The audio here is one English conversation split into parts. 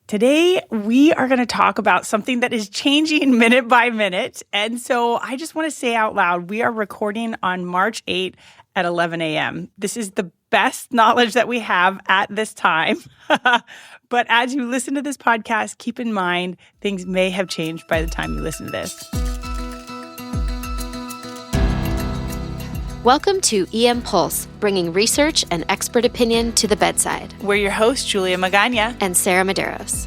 Today, we are going to talk about something that is changing minute by minute. And so I just want to say out loud, we are recording on March 8th at 11 a.m. This is the best knowledge that we have at this time. But as you listen to this podcast, keep in mind things may have changed by the time you listen to this. Welcome to EM Pulse, bringing research and expert opinion to the bedside. We're your hosts, Julia Magaña and Sarah Medeiros.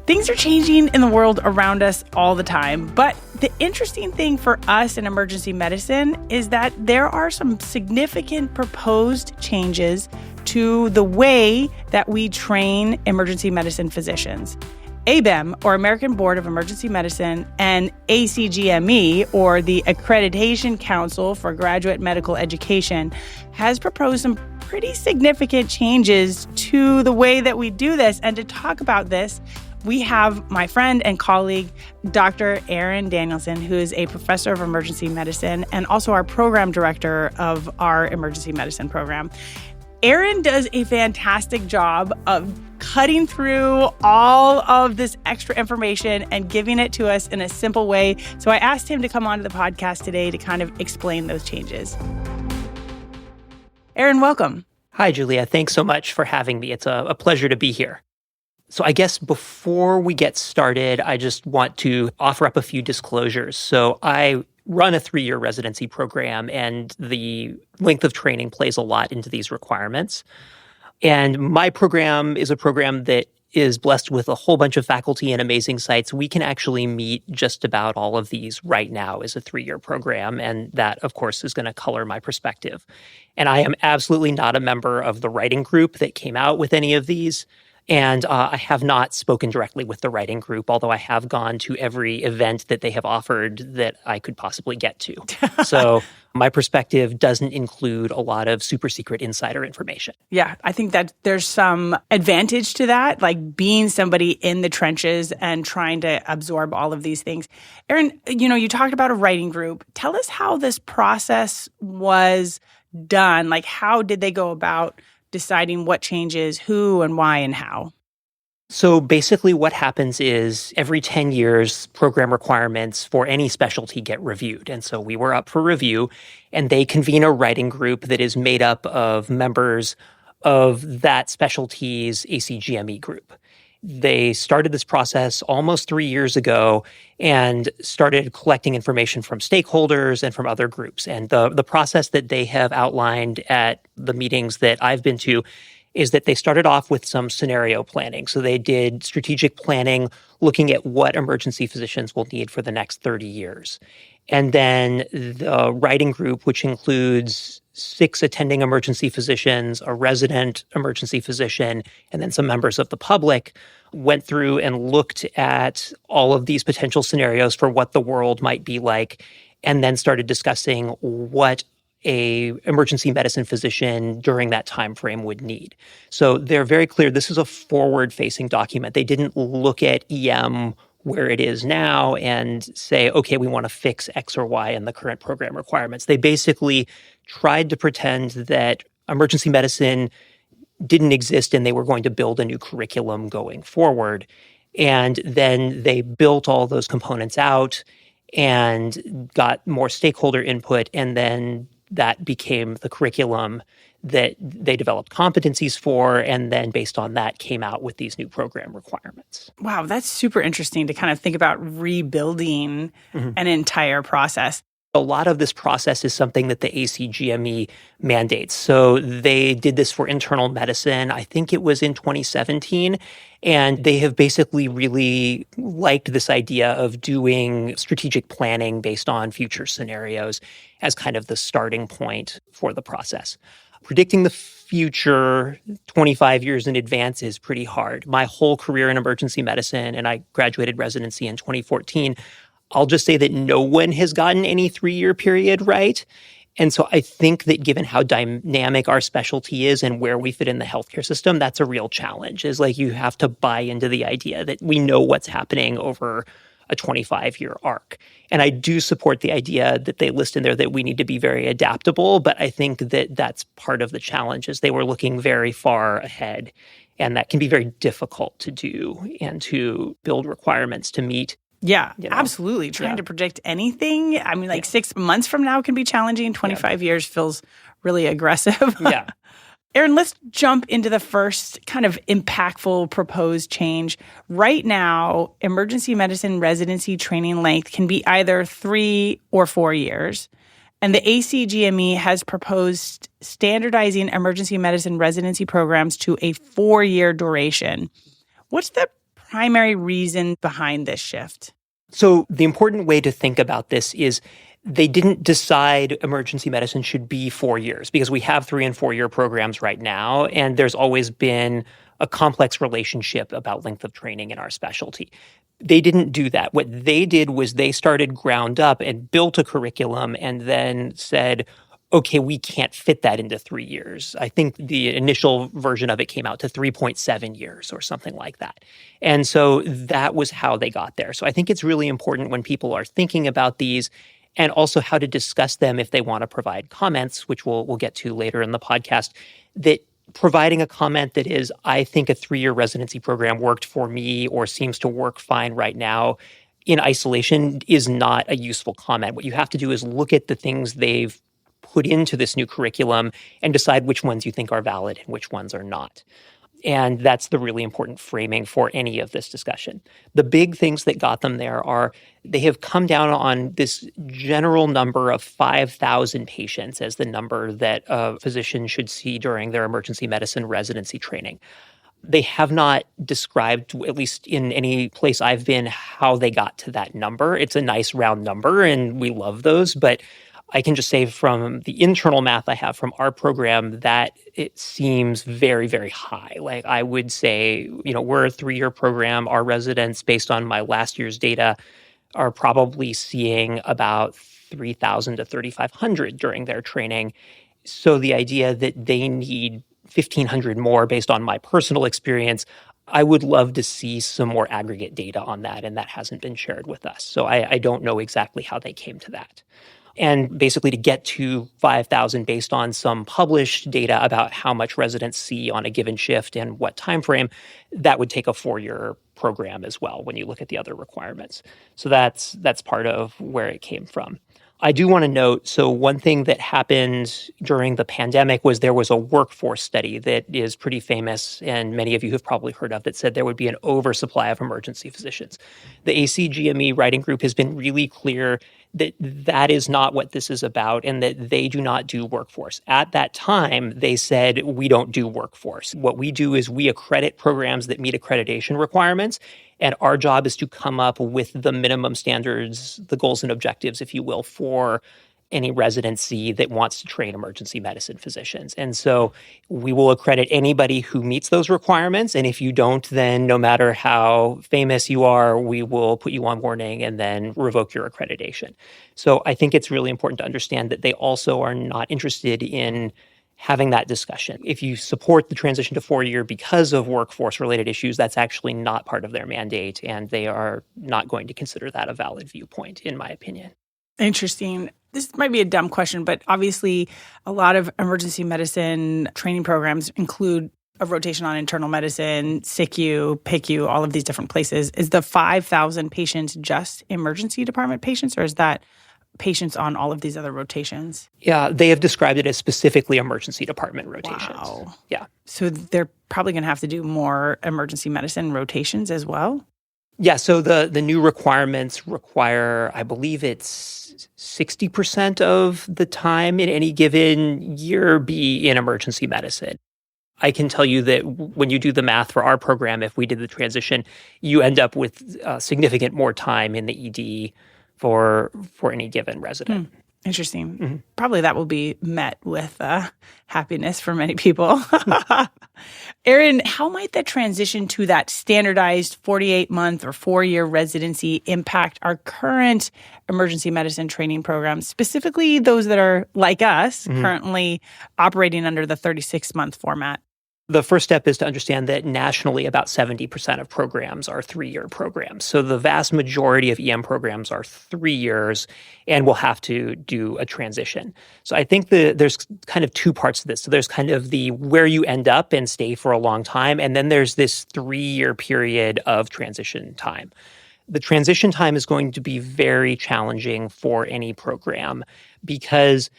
Things are changing in the world around us all the time, but the interesting thing for us in emergency medicine is that there are some significant proposed changes to the way that we train emergency medicine physicians. ABEM, or American Board of Emergency Medicine, and ACGME, or the Accreditation Council for Graduate Medical Education, has proposed some pretty significant changes to the way that we do this. And to talk about this, we have my friend and colleague, Dr. Danielson, who is a professor of emergency medicine and also our program director of our emergency medicine program. Aaron does a fantastic job of cutting through all of this extra information and giving it to us in a simple way. So I asked him to come onto the podcast today to kind of explain those changes. Aaron, welcome. Hi, Julia. Thanks so much for having me. It's a pleasure to be here. So I guess before we get started, I just want to offer up a few disclosures. So I run a 3-year residency program, and the length of training plays a lot into these requirements. And my program is a program that is blessed with a whole bunch of faculty and amazing sites. We can actually meet just about all of these right now as a 3-year program, and that, of course, is going to color my perspective. And I am absolutely not a member of the writing group that came out with any of these. And I have not spoken directly with the writing group, although I have gone to every event that they have offered that I could possibly get to. So my perspective doesn't include a lot of super secret insider information. Yeah, I think that there's some advantage to that, like being somebody in the trenches and trying to absorb all of these things. Aaron, you talked about a writing group. Tell us how this process was done. Like, how did they go about deciding what changes, who and why and how? So basically what happens is every 10 years, program requirements for any specialty get reviewed. And so we were up for review, and they convene a writing group that is made up of members of that specialty's ACGME group. They started this process almost 3 years ago and started collecting information from stakeholders and from other groups. And the process that they have outlined at the meetings that I've been to is that they started off with some scenario planning. So they did strategic planning, looking at what emergency physicians will need for the next 30 years. And then the writing group, which includes 6 attending emergency physicians, a resident emergency physician, and then some members of the public, went through and looked at all of these potential scenarios for what the world might be like, and then started discussing what a emergency medicine physician during that time frame would need. So they're very clear. This is a forward-facing document. They didn't look at EM where it is now and say, okay, we want to fix X or Y in the current program requirements. They basically tried to pretend that emergency medicine didn't exist and they were going to build a new curriculum going forward. And then they built all those components out and got more stakeholder input, and then that became the curriculum that they developed competencies for, and then based on that came out with these new program requirements. Wow, that's super interesting to kind of think about rebuilding an entire process. A lot of this process is something that the ACGME mandates. So they did this for internal medicine. I think it was in 2017. And they have basically really liked this idea of doing strategic planning based on future scenarios as kind of the starting point for the process. Predicting the future 25 years in advance is pretty hard. My whole career in emergency medicine, and I graduated residency in 2014, I'll just say that no one has gotten any 3-year period right. And so I think that given how dynamic our specialty is and where we fit in the healthcare system, that's a real challenge. Is like you have to buy into the idea that we know what's happening over a 25-year arc. And I do support the idea that they list in there that we need to be very adaptable, but I think that that's part of the challenge is they were looking very far ahead, and that can be very difficult to do and to build requirements to meet. Yeah, absolutely. Trying to predict anything. I mean, 6 months from now can be challenging. 25 years feels really aggressive. Yeah. Erin, let's jump into the first kind of impactful proposed change. Right now, emergency medicine residency training length can be either 3 or 4 years. And the ACGME has proposed standardizing emergency medicine residency programs to a 4-year duration. What's the primary reason behind this shift? So the important way to think about this is they didn't decide emergency medicine should be 4 years because we have 3 and 4 year programs right now. And there's always been a complex relationship about length of training in our specialty. They didn't do that. What they did was they started ground up and built a curriculum and then said, okay, we can't fit that into 3 years. I think the initial version of it came out to 3.7 years or something like that. And so that was how they got there. So I think it's really important when people are thinking about these and also how to discuss them if they want to provide comments, which we'll get to later in the podcast, that providing a comment that is, I think a 3-year residency program worked for me or seems to work fine right now in isolation is not a useful comment. What you have to do is look at the things they've put into this new curriculum and decide which ones you think are valid and which ones are not. And that's the really important framing for any of this discussion. The big things that got them there are they have come down on this general number of 5,000 patients as the number that a physician should see during their emergency medicine residency training. They have not described, at least in any place I've been, how they got to that number. It's a nice round number, and we love those, but I can just say from the internal math I have from our program that it seems very, very high. Like I would say, we're a 3-year program. Our residents, based on my last year's data, are probably seeing about 3,000 to 3,500 during their training. So the idea that they need 1,500 more based on my personal experience, I would love to see some more aggregate data on that, and that hasn't been shared with us. So I don't know exactly how they came to that. And basically to get to 5,000 based on some published data about how much residents see on a given shift and what time frame, that would take a 4-year program as well when you look at the other requirements. So that's part of where it came from. I do want to note, so one thing that happened during the pandemic was there was a workforce study that is pretty famous, and many of you have probably heard of, that said there would be an oversupply of emergency physicians. The ACGME writing group has been really clear that that is not what this is about and that they do not do workforce. At that time, they said, we don't do workforce. What we do is we accredit programs that meet accreditation requirements, and our job is to come up with the minimum standards, the goals and objectives, if you will, for any residency that wants to train emergency medicine physicians. And so we will accredit anybody who meets those requirements. And if you don't, then no matter how famous you are, we will put you on warning and then revoke your accreditation. So I think it's really important to understand that they also are not interested in having that discussion. If you support the transition to 4-year because of workforce-related issues, that's actually not part of their mandate, and they are not going to consider that a valid viewpoint, in my opinion. Interesting. This might be a dumb question, but obviously a lot of emergency medicine training programs include a rotation on internal medicine, SICU, PICU, all of these different places. Is the 5,000 patients just emergency department patients, or is that patients on all of these other rotations? Yeah, they have described it as specifically emergency department rotations. Wow. Yeah. So they're probably going to have to do more emergency medicine rotations as well? Yeah, so the new requirements require, I believe it's 60% of the time in any given year be in emergency medicine. I can tell you that when you do the math for our program, if we did the transition, you end up with significant more time in the ED for any given resident. Interesting. Mm-hmm. Probably that will be met with happiness for many people. Erin, how might the transition to that standardized 48-month or 4-year residency impact our current emergency medicine training programs, specifically those that are like us, currently operating under the 36-month format? The first step is to understand that nationally, about 70% of programs are 3-year programs. So the vast majority of EM programs are 3 years and will have to do a transition. So I think there's kind of two parts to this. So there's kind of the where you end up and stay for a long time. And then there's this 3-year period of transition time. The transition time is going to be very challenging for any program because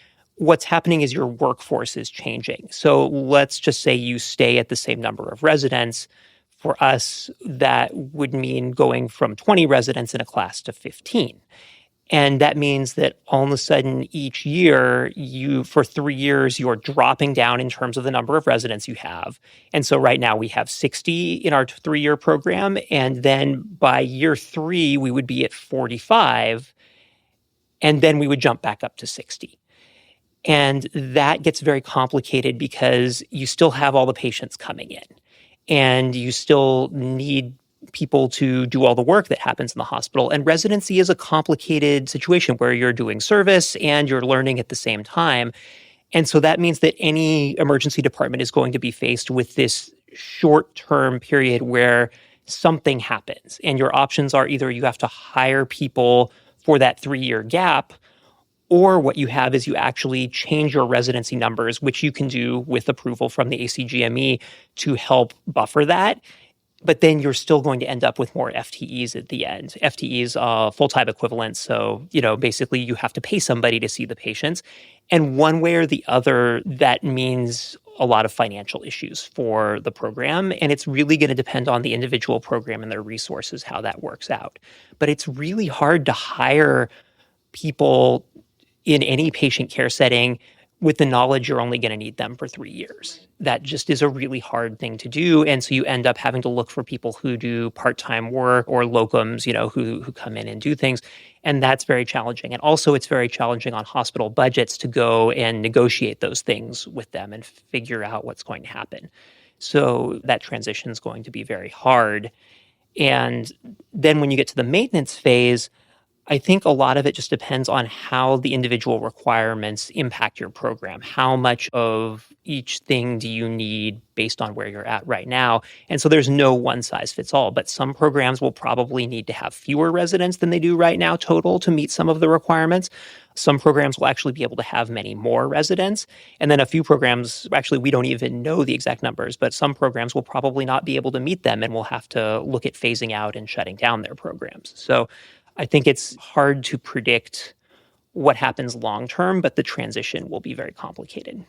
what's happening is your workforce is changing. So let's just say you stay at the same number of residents. For us, that would mean going from 20 residents in a class to 15. And that means that all of a sudden each year, for 3 years, you're dropping down in terms of the number of residents you have. And so right now we have 60 in our 3-year program. And then by year 3, we would be at 45. And then we would jump back up to 60. And that gets very complicated because you still have all the patients coming in and you still need people to do all the work that happens in the hospital. And residency is a complicated situation where you're doing service and you're learning at the same time. And so that means that any emergency department is going to be faced with this short-term period where something happens. And your options are either you have to hire people for that 3-year gap, or what you have is you actually change your residency numbers, which you can do with approval from the ACGME to help buffer that. But then you're still going to end up with more FTEs at the end. FTEs, full-time equivalents. So, basically you have to pay somebody to see the patients. And one way or the other, that means a lot of financial issues for the program. And it's really going to depend on the individual program and their resources, how that works out. But it's really hard to hire people in any patient care setting with the knowledge you're only going to need them for 3 years. That just is a really hard thing to do. And so you end up having to look for people who do part-time work or locums, who come in and do things. And that's very challenging. And also it's very challenging on hospital budgets to go and negotiate those things with them and figure out what's going to happen. So that transition is going to be very hard. And then when you get to the maintenance phase, I think a lot of it just depends on how the individual requirements impact your program. How much of each thing do you need based on where you're at right now? And so there's no one size fits all, but some programs will probably need to have fewer residents than they do right now total to meet some of the requirements. Some programs will actually be able to have many more residents. And then a few programs, actually, we don't even know the exact numbers, but some programs will probably not be able to meet them and will have to look at phasing out and shutting down their programs. So I think it's hard to predict what happens long term, but the transition will be very complicated.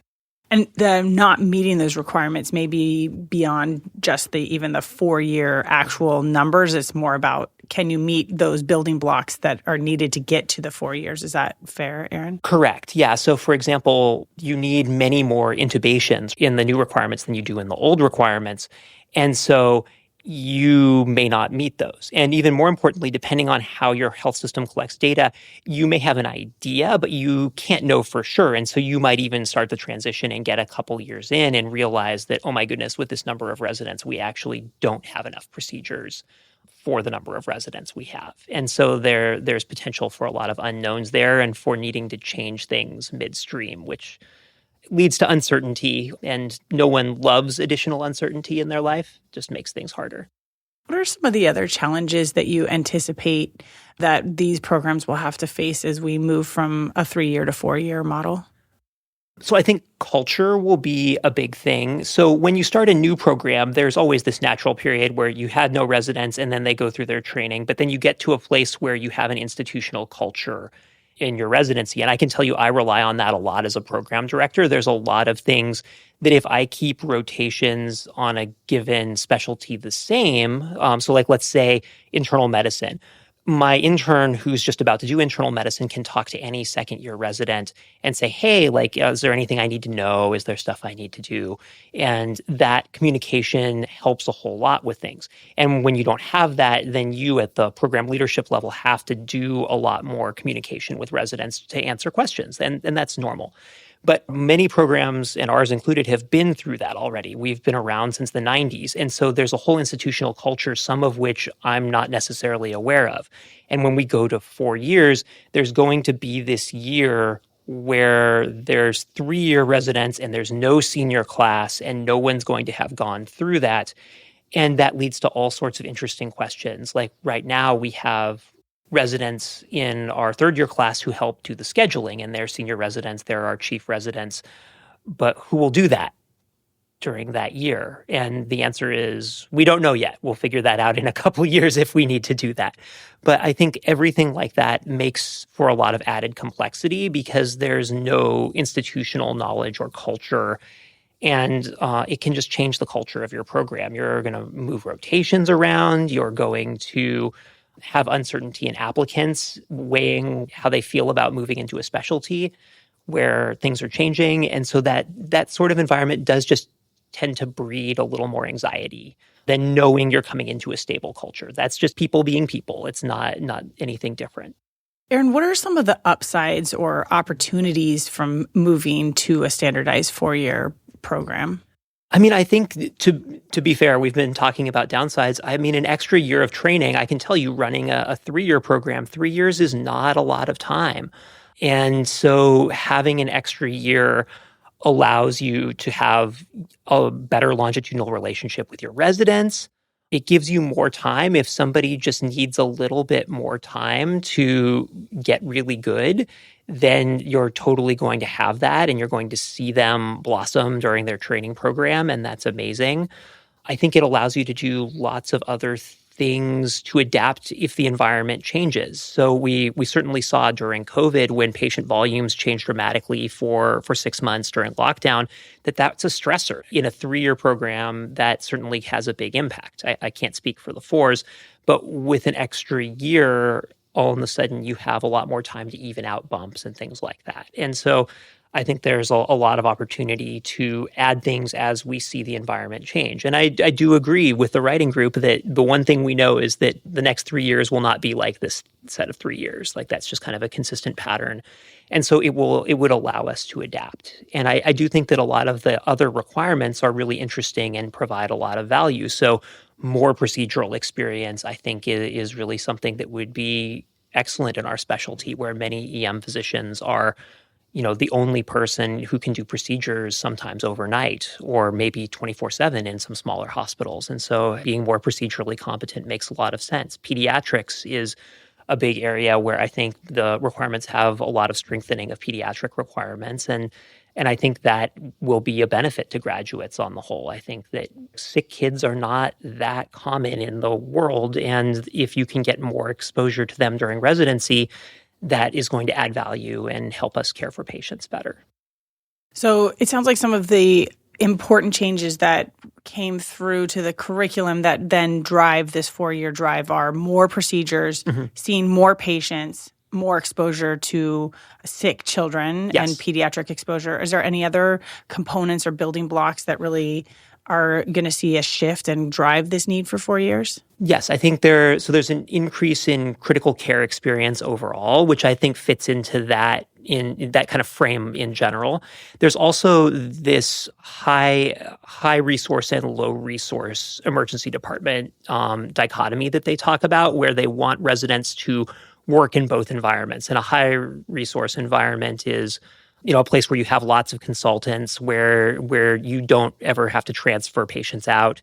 And the not meeting those requirements may be beyond just even the 4-year actual numbers. It's more about, can you meet those building blocks that are needed to get to the 4 years? Is that fair, Aaron? Correct. Yeah. So for example, you need many more intubations in the new requirements than you do in the old requirements. And so you may not meet those. And even more importantly, depending on how your health system collects data, you may have an idea, but you can't know for sure. And so you might even start the transition and get a couple years in and realize that, oh my goodness, with this number of residents, we actually don't have enough procedures for the number of residents we have. And so there's potential for a lot of unknowns there and for needing to change things midstream, which leads to uncertainty, and no one loves additional uncertainty in their life. Just makes things harder. What are some of the other challenges that you anticipate that these programs will have to face as we move from a 3-year to 4-year model? So I think culture will be a big thing. So when you start a new program, there's always this natural period where you had no residents and then they go through their training, but then you get to a place where you have an institutional culture in your residency. And I can tell you, I rely on that a lot as a program director. There's a lot of things that if I keep rotations on a given specialty the same, so like let's say internal medicine, my intern who's just about to do internal medicine can talk to any second-year resident and say, hey, is there anything I need to know? Is there stuff I need to do? And that communication helps a whole lot with things. And when you don't have that, then you at the program leadership level have to do a lot more communication with residents to answer questions. And that's normal. But many programs, and ours included, have been through that already. We've been around since the 90s. And so there's a whole institutional culture, some of which I'm not necessarily aware of. And when we go to 4 years, there's going to be this year where there's 3-year residents and there's no senior class and no one's going to have gone through that. And that leads to all sorts of interesting questions. Like right now, we have residents in our 3rd-year class who help do the scheduling, and they're senior residents, they're our chief residents. But who will do that during that year? And the answer is, we don't know yet. We'll figure that out in a couple of years if we need to do that. But I think everything like that makes for a lot of added complexity because there's no institutional knowledge or culture. And it can just change the culture of your program. You're going to move rotations around. You're going to have uncertainty in applicants weighing how they feel about moving into a specialty where things are changing. And so that sort of environment does just tend to breed a little more anxiety than knowing you're coming into a stable culture. That's just people being people. It's not anything different. Erin, what are some of the upsides or opportunities from moving to a standardized 4-year program? I mean, I think to be fair, we've been talking about downsides. I mean, an extra year of training, I can tell you running a 3-year program, 3 years is not a lot of time. And so having an extra year allows you to have a better longitudinal relationship with your residents. It gives you more time if somebody just needs a little bit more time to get really good, then you're totally going to have that and you're going to see them blossom during their training program, and that's amazing. I think it allows you to do lots of other things to adapt if the environment changes. So we certainly saw during COVID when patient volumes changed dramatically for 6 months during lockdown, that's a stressor. In a 3-year program, that certainly has a big impact. I can't speak for the 4s, but with an extra year, all of a sudden you have a lot more time to even out bumps and things like that. And so I think there's a lot of opportunity to add things as we see the environment change. And I do agree with the writing group that the one thing we know is that the next 3 years will not be like this set of 3 years. Like that's just kind of a consistent pattern. And so it would allow us to adapt. And I do think that a lot of the other requirements are really interesting and provide a lot of value. So more procedural experience, I think, is really something that would be excellent in our specialty, where many EM physicians are the only person who can do procedures sometimes overnight or maybe 24/7 in some smaller hospitals. And so being more procedurally competent makes a lot of sense. Pediatrics is a big area where I think the requirements have a lot of strengthening of pediatric requirements. And I think that will be a benefit to graduates on the whole. I think that sick kids are not that common in the world. And if you can get more exposure to them during residency, that is going to add value and help us care for patients better. So it sounds like some of the important changes that came through to the curriculum that then drive this 4-year drive are more procedures, seeing more patients, more exposure to sick children, Yes. and pediatric exposure. Is there any other components or building blocks that really are going to see a shift and drive this need for 4 years? Yes, I think there's an increase in critical care experience overall, which I think fits into that in that kind of frame in general. There's also this high resource and low resource emergency department dichotomy that they talk about, where they want residents to work in both environments. And a high resource environment is a place where you have lots of consultants, where you don't ever have to transfer patients out.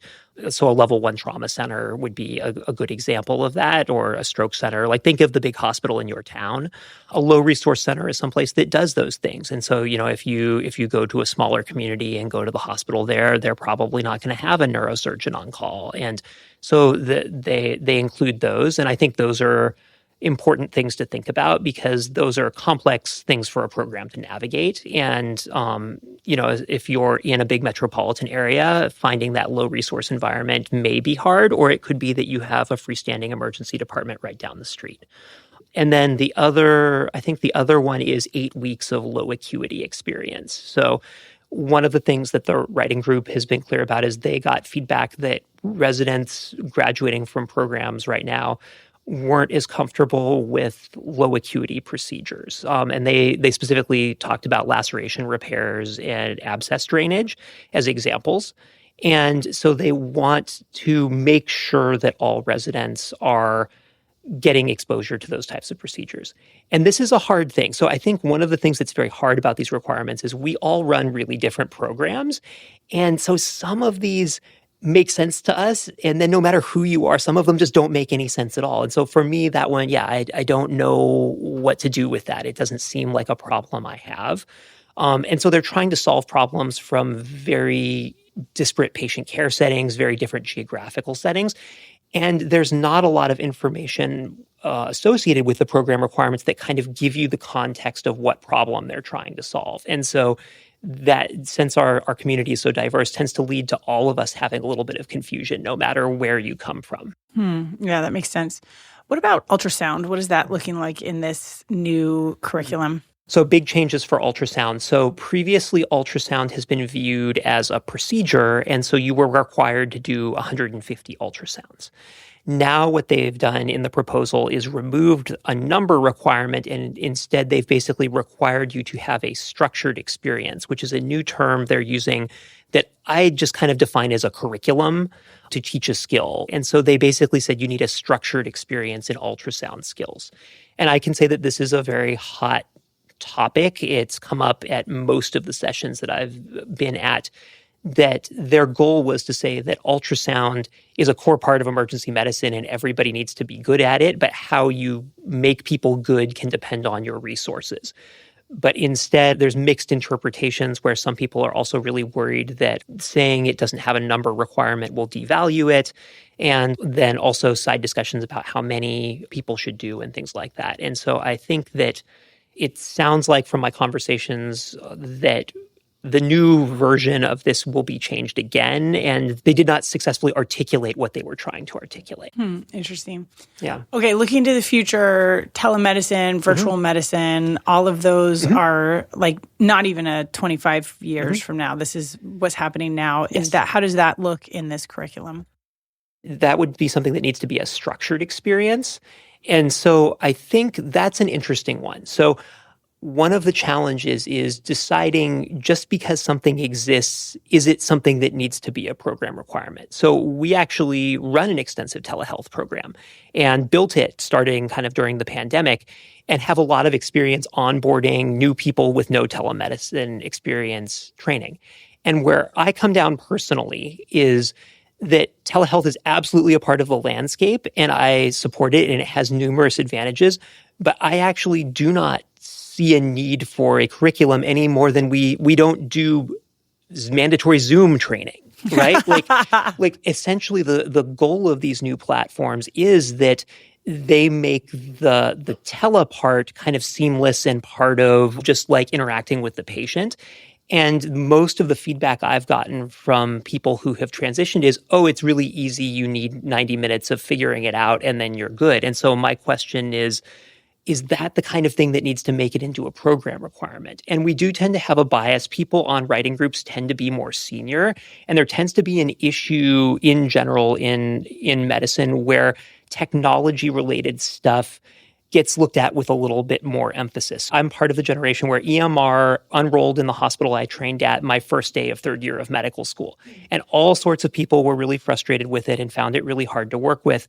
So a level 1 trauma center would be a good example of that, or a stroke center. Like think of the big hospital in your town. A low resource center is someplace that does those things. And so, if you go to a smaller community and go to the hospital there, they're probably not going to have a neurosurgeon on call. And so they include those. And I think those are important things to think about, because those are complex things for a program to navigate. And, if you're in a big metropolitan area, finding that low resource environment may be hard, or it could be that you have a freestanding emergency department right down the street. And then I think the other one is 8 weeks of low acuity experience. So one of the things that the writing group has been clear about is they got feedback that residents graduating from programs right now weren't as comfortable with low acuity procedures. And they specifically talked about laceration repairs and abscess drainage as examples. And so they want to make sure that all residents are getting exposure to those types of procedures. And this is a hard thing. So I think one of the things that's very hard about these requirements is we all run really different programs. And so some of these make sense to us. And then no matter who you are, some of them just don't make any sense at all. And so for me, that one, I don't know what to do with that. It doesn't seem like a problem I have. And so they're trying to solve problems from very disparate patient care settings, very different geographical settings. And there's not a lot of information associated with the program requirements that kind of give you the context of what problem they're trying to solve. And so that, since our community is so diverse, tends to lead to all of us having a little bit of confusion, no matter where you come from. Yeah, that makes sense. What about ultrasound? What is that looking like in this new curriculum? So big changes for ultrasound. So previously, ultrasound has been viewed as a procedure, and so you were required to do 150 ultrasounds. Now what they've done in the proposal is removed a number requirement, and instead they've basically required you to have a structured experience, which is a new term they're using that I just kind of define as a curriculum to teach a skill. And so they basically said you need a structured experience in ultrasound skills. And I can say that this is a very hot topic. It's come up at most of the sessions that I've been at, that their goal was to say that ultrasound is a core part of emergency medicine and everybody needs to be good at it, but how you make people good can depend on your resources. But instead, there's mixed interpretations where some people are also really worried that saying it doesn't have a number requirement will devalue it. And then also side discussions about how many people should do and things like that. And so I think that it sounds like from my conversations that the new version of this will be changed again, and they did not successfully articulate what they were trying to articulate. Interesting. Yeah. Okay, looking to the future, telemedicine, virtual medicine, all of those are like not even a 25 years from now. This is what's happening now. Yes. How does that look in this curriculum? That would be something that needs to be a structured experience. And so I think that's an interesting one. So one of the challenges is deciding, just because something exists, is it something that needs to be a program requirement? So we actually run an extensive telehealth program and built it starting kind of during the pandemic and have a lot of experience onboarding new people with no telemedicine experience training. And where I come down personally is that telehealth is absolutely a part of the landscape, and I support it, and it has numerous advantages. But I actually do not see a need for a curriculum any more than we don't do mandatory Zoom training, right? like essentially the goal of these new platforms is that they make the tele part kind of seamless and part of just like interacting with the patient. And most of the feedback I've gotten from people who have transitioned is, oh, it's really easy. You need 90 minutes of figuring it out and then you're good. And so my question is that the kind of thing that needs to make it into a program requirement? And we do tend to have a bias. People on writing groups tend to be more senior, and there tends to be an issue in general in medicine where technology-related stuff gets looked at with a little bit more emphasis. I'm part of the generation where EMR unrolled in the hospital I trained at my first day of third year of medical school. And all sorts of people were really frustrated with it and found it really hard to work with.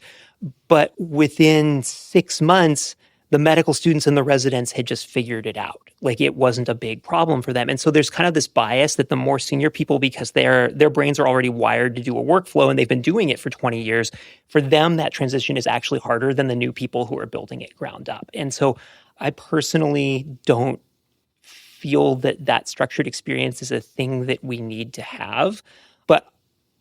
But within 6 months, the medical students and the residents had just figured it out. Like it wasn't a big problem for them. And so there's kind of this bias that the more senior people, because their brains are already wired to do a workflow and they've been doing it for 20 years, for them that transition is actually harder than the new people who are building it ground up. And so I personally don't feel that structured experience is a thing that we need to have. But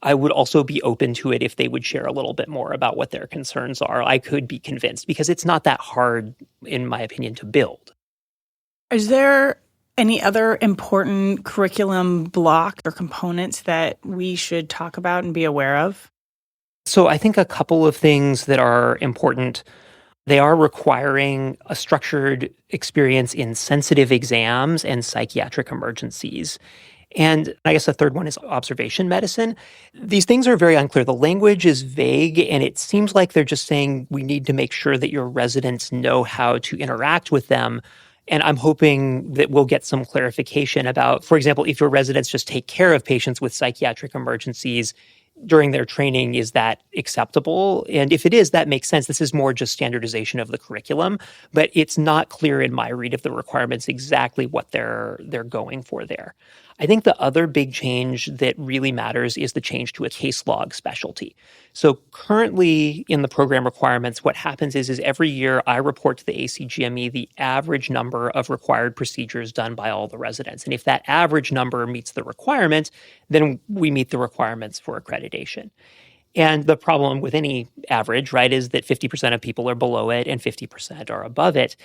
I would also be open to it if they would share a little bit more about what their concerns are. I could be convinced because it's not that hard, in my opinion, to build. Is there any other important curriculum block or components that we should talk about and be aware of? So I think a couple of things that are important. They are requiring a structured experience in sensitive exams and psychiatric emergencies. And I guess the third one is observation medicine. These things are very unclear. The language is vague, and it seems like they're just saying we need to make sure that your residents know how to interact with them. And I'm hoping that we'll get some clarification about, for example, if your residents just take care of patients with psychiatric emergencies, during their training, is that acceptable? And if it is, that makes sense. This is more just standardization of the curriculum, but it's not clear in my read of the requirements exactly what they're going for there. I think the other big change that really matters is the change to a case log specialty. So currently in the program requirements, what happens is every year I report to the ACGME the average number of required procedures done by all the residents. And if that average number meets the requirement, then we meet the requirements for accreditation. And the problem with any average, right, is that 50% of people are below it and 50% are above it.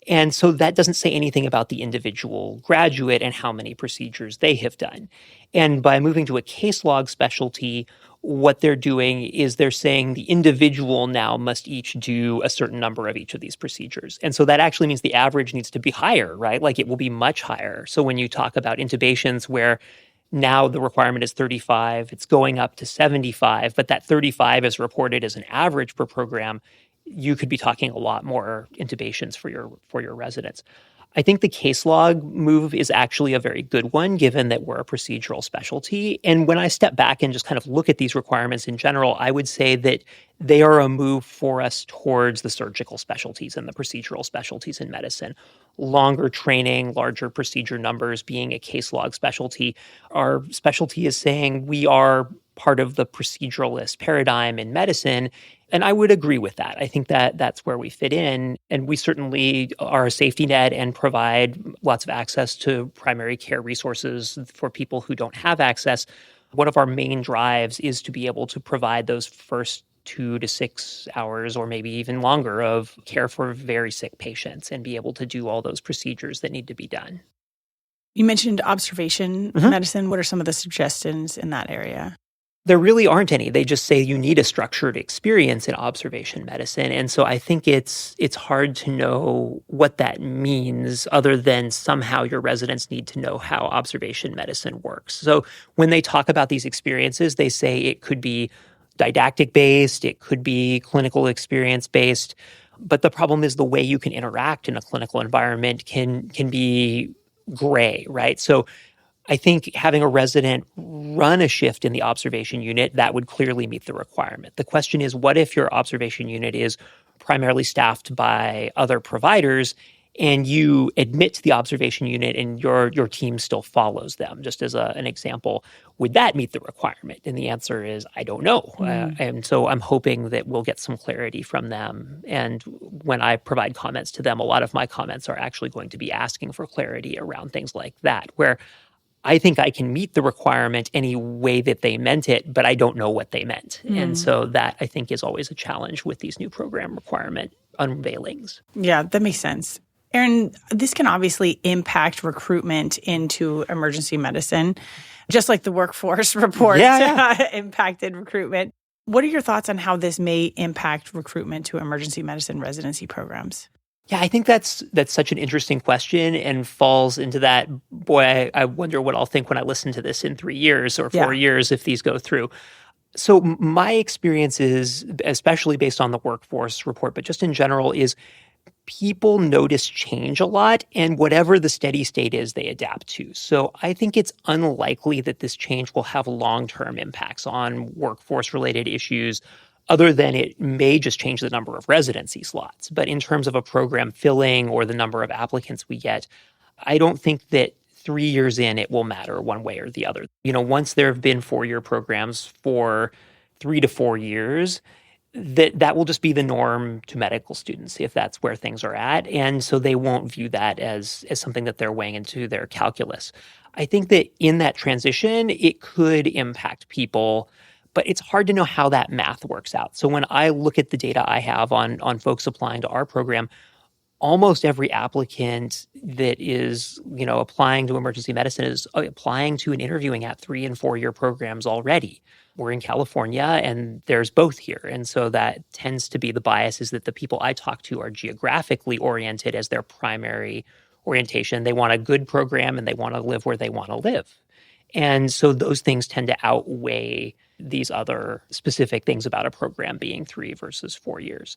And so that doesn't say anything about the individual graduate and how many procedures they have done. And by moving to a case log specialty, what they're doing is they're saying the individual now must each do a certain number of each of these procedures. And so that actually means the average needs to be higher, right? Like it will be much higher. So when you talk about intubations where now the requirement is 35, it's going up to 75, but that 35 is reported as an average per program, you could be talking a lot more intubations for your residents. I think the case log move is actually a very good one, given that we're a procedural specialty. And when I step back and just kind of look at these requirements in general, I would say that they are a move for us towards the surgical specialties and the procedural specialties in medicine. Longer training, larger procedure numbers being a case log specialty. Our specialty is saying we are part of the proceduralist paradigm in medicine. And I would agree with that. I think that that's where we fit in. And we certainly are a safety net and provide lots of access to primary care resources for people who don't have access. One of our main drives is to be able to provide those first 2 to 6 hours or maybe even longer of care for very sick patients and be able to do all those procedures that need to be done. You mentioned observation medicine. What are some of the suggestions in that area? There really aren't any. They just say you need a structured experience in observation medicine. And so I think it's hard to know what that means other than somehow your residents need to know how observation medicine works. So when they talk about these experiences, they say it could be didactic-based, it could be clinical experience-based. But the problem is the way you can interact in a clinical environment can be gray, right? So I think having a resident run a shift in the observation unit, that would clearly meet the requirement. The question is, what if your observation unit is primarily staffed by other providers and you admit to the observation unit and your team still follows them? Just as an example, would that meet the requirement? And the answer is, I don't know. And so I'm hoping that we'll get some clarity from them. And when I provide comments to them, a lot of my comments are actually going to be asking for clarity around things like that, where I think I can meet the requirement any way that they meant it, but I don't know what they meant. And so that, I think, is always a challenge with these new program requirement unveilings. Yeah, that makes sense. Erin, this can obviously impact recruitment into emergency medicine, just like the workforce report impacted recruitment. What are your thoughts on how this may impact recruitment to emergency medicine residency programs? Yeah, I think that's such an interesting question and falls into that, boy, I wonder what I'll think when I listen to this in 3 years or 4 years if these go through. So my experience is, especially based on the workforce report, but just in general, is people notice change a lot, and whatever the steady state is, they adapt to. So I think it's unlikely that this change will have long-term impacts on workforce-related issues, other than it may just change the number of residency slots. But in terms of a program filling or the number of applicants we get, I don't think that 3 years in it will matter one way or the other. You know, once there have been 4-year programs for 3 to 4 years, that will just be the norm to medical students if that's where things are at. And so they won't view that as something that they're weighing into their calculus. I think that in that transition, it could impact people, but it's hard to know how that math works out. So when I look at the data I have on folks applying to our program, almost every applicant that is, applying to emergency medicine is applying to and interviewing at 3 and 4 year programs already. We're in California and there's both here. And so that tends to be the bias, is that the people I talk to are geographically oriented as their primary orientation. They want a good program and they want to live where they want to live. And so those things tend to outweigh these other specific things about a program being 3 versus 4 years.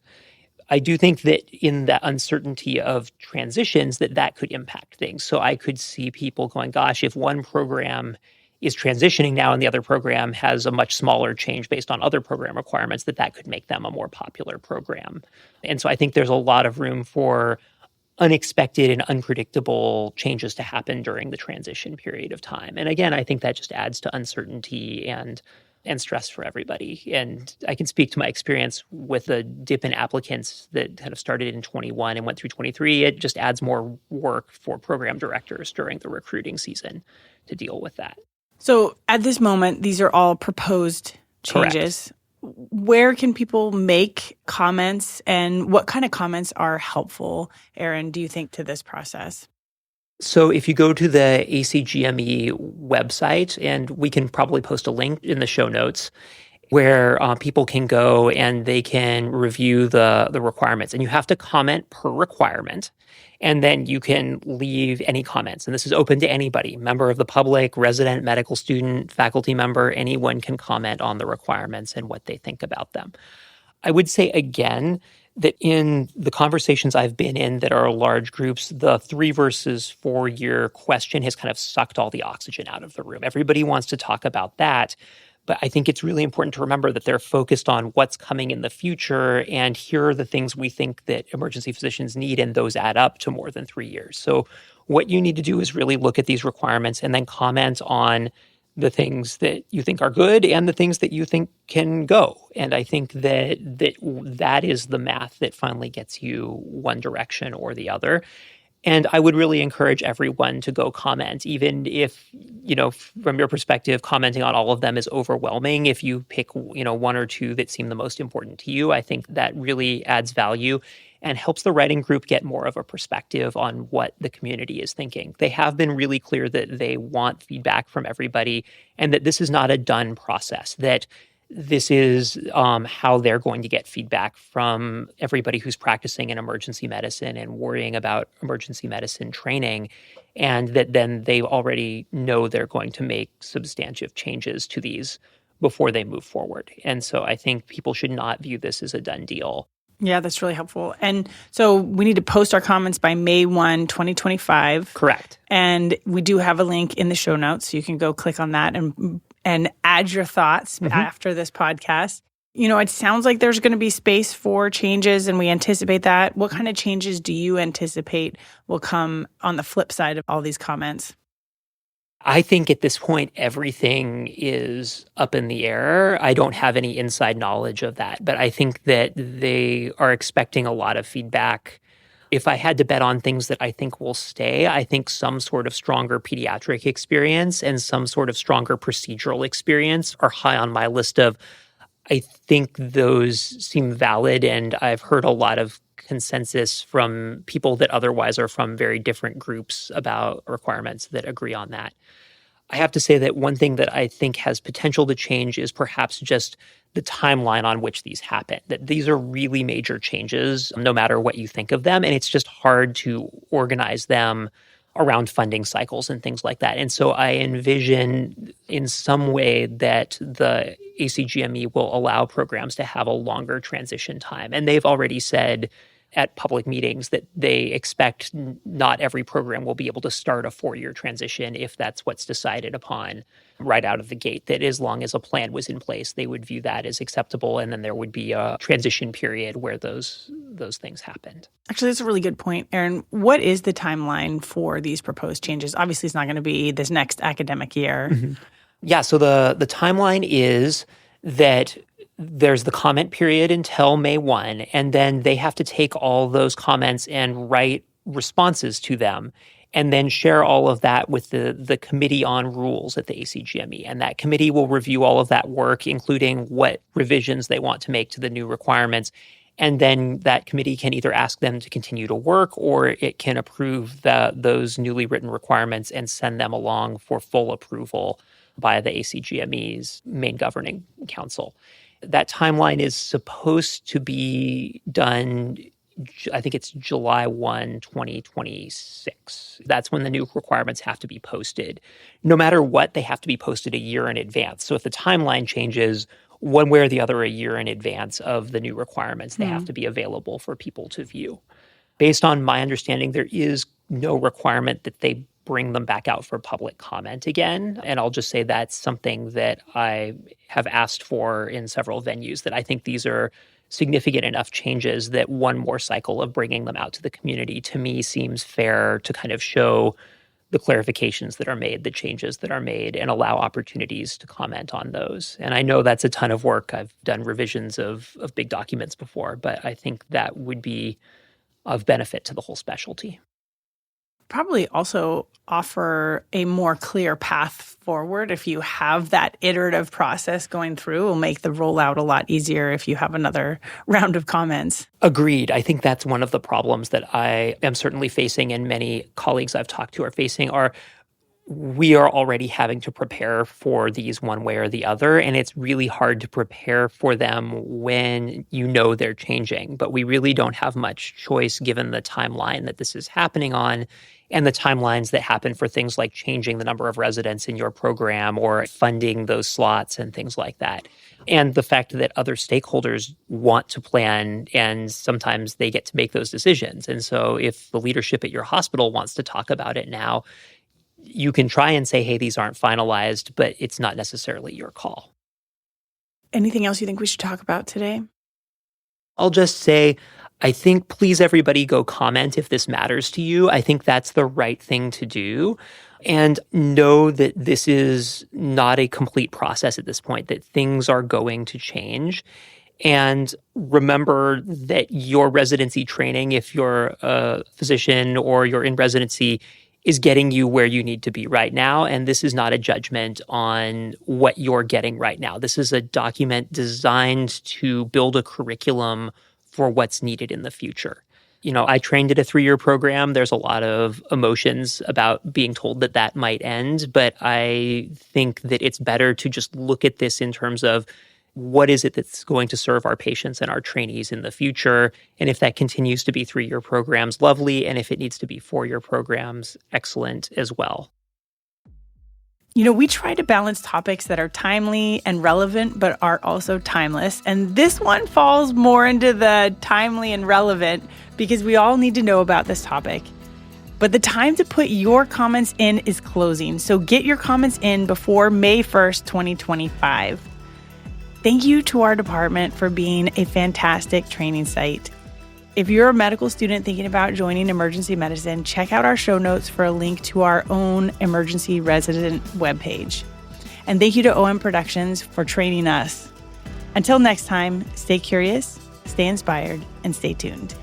I do think that in the uncertainty of transitions, that could impact things. So I could see people going, gosh, if one program is transitioning now and the other program has a much smaller change based on other program requirements, that could make them a more popular program. And so I think there's a lot of room for unexpected and unpredictable changes to happen during the transition period of time. And again, I think that just adds to uncertainty and stress for everybody. And I can speak to my experience with the dip in applicants that kind of started in 21 and went through 23. It just adds more work for program directors during the recruiting season to deal with that. So at this moment, these are all proposed changes. Correct. Where can people make comments, and what kind of comments are helpful, Aaron, do you think, to this process? So if you go to the ACGME website, and we can probably post a link in the show notes, where people can go and they can review the requirements. And you have to comment per requirement. And then you can leave any comments. And this is open to anybody, member of the public, resident, medical student, faculty member, anyone can comment on the requirements and what they think about them. I would say again that in the conversations I've been in that are large groups, the 3 versus 4 year question has kind of sucked all the oxygen out of the room. Everybody wants to talk about that. But I think it's really important to remember that they're focused on what's coming in the future, and here are the things we think that emergency physicians need, and those add up to more than 3 years. So what you need to do is really look at these requirements and then comment on the things that you think are good and the things that you think can go. And I think that is the math that finally gets you one direction or the other. And I would really encourage everyone to go comment, even if, from your perspective, commenting on all of them is overwhelming. If you pick, 1 or 2 that seem the most important to you, I think that really adds value and helps the writing group get more of a perspective on what the community is thinking. They have been really clear that they want feedback from everybody and that this is not a done process, that this is how they're going to get feedback from everybody who's practicing in emergency medicine and worrying about emergency medicine training, and that then they already know they're going to make substantive changes to these before they move forward. And so I think people should not view this as a done deal. Yeah, that's really helpful. And so we need to post our comments by May 1, 2025. Correct. And we do have a link in the show notes, so you can go click on that and add your thoughts after this podcast. It sounds like there's going to be space for changes, and we anticipate that. What kind of changes do you anticipate will come on the flip side of all these comments? I think at this point, everything is up in the air. I don't have any inside knowledge of that, but I think that they are expecting a lot of feedback. If I had to bet on things that I think will stay, I think some sort of stronger pediatric experience and some sort of stronger procedural experience are high on my list of, I think those seem valid, and I've heard a lot of consensus from people that otherwise are from very different groups about requirements that agree on that. I have to say that one thing that I think has potential to change is perhaps just the timeline on which these happen, that these are really major changes, no matter what you think of them. And it's just hard to organize them around funding cycles and things like that. And so I envision in some way that the ACGME will allow programs to have a longer transition time. And they've already said at public meetings that they expect not every program will be able to start a 4-year transition if that's what's decided upon right out of the gate, that as long as a plan was in place, they would view that as acceptable, and then there would be a transition period where those things happened. Actually, that's a really good point, Aaron. What is the timeline for these proposed changes? Obviously, it's not going to be this next academic year. Mm-hmm. Yeah, so the timeline is that there's the comment period until May 1, and then they have to take all those comments and write responses to them, and then share all of that with the Committee on Rules at the ACGME. And that committee will review all of that work, including what revisions they want to make to the new requirements. And then that committee can either ask them to continue to work, or it can approve those newly written requirements and send them along for full approval by the ACGME's main governing council. That timeline is supposed to be done, I think it's July 1, 2026. That's when the new requirements have to be posted. No matter what, they have to be posted a year in advance. So if the timeline changes one way or the other a year in advance of the new requirements, they have to be available for people to view. Based on my understanding, there is no requirement that they bring them back out for public comment again. And I'll just say that's something that I have asked for in several venues, that I think these are significant enough changes that one more cycle of bringing them out to the community, to me, seems fair to kind of show the clarifications that are made, the changes that are made, and allow opportunities to comment on those. And I know that's a ton of work. I've done revisions of big documents before, but I think that would be of benefit to the whole specialty. Probably also offer a more clear path forward. If you have that iterative process going through, it will make the rollout a lot easier if you have another round of comments. Agreed. I think that's one of the problems that I am certainly facing, and many colleagues I've talked to are facing, are we are already having to prepare for these one way or the other, and it's really hard to prepare for them when you know they're changing. But we really don't have much choice given the timeline that this is happening on, and the timelines that happen for things like changing the number of residents in your program or funding those slots and things like that. And the fact that other stakeholders want to plan, and sometimes they get to make those decisions. And so if the leadership at your hospital wants to talk about it now, you can try and say, hey, these aren't finalized, but it's not necessarily your call. Anything else you think we should talk about today? I'll just say, I think please everybody go comment if this matters to you. I think that's the right thing to do. And know that this is not a complete process at this point, that things are going to change. And remember that your residency training, if you're a physician or you're in residency, is getting you where you need to be right now. And this is not a judgment on what you're getting right now. This is a document designed to build a curriculum for what's needed in the future. You know, I trained at a 3-year program. There's a lot of emotions about being told that that might end, but I think that it's better to just look at this in terms of what is it that's going to serve our patients and our trainees in the future. And if that continues to be 3-year programs, lovely. And if it needs to be 4-year programs, excellent as well. You know, we try to balance topics that are timely and relevant, but are also timeless. And this one falls more into the timely and relevant because we all need to know about this topic. But the time to put your comments in is closing. So get your comments in before May 1st, 2025. Thank you to our department for being a fantastic training site. If you're a medical student thinking about joining emergency medicine, check out our show notes for a link to our own emergency resident webpage. And thank you to OM Productions for training us. Until next time, stay curious, stay inspired, and stay tuned.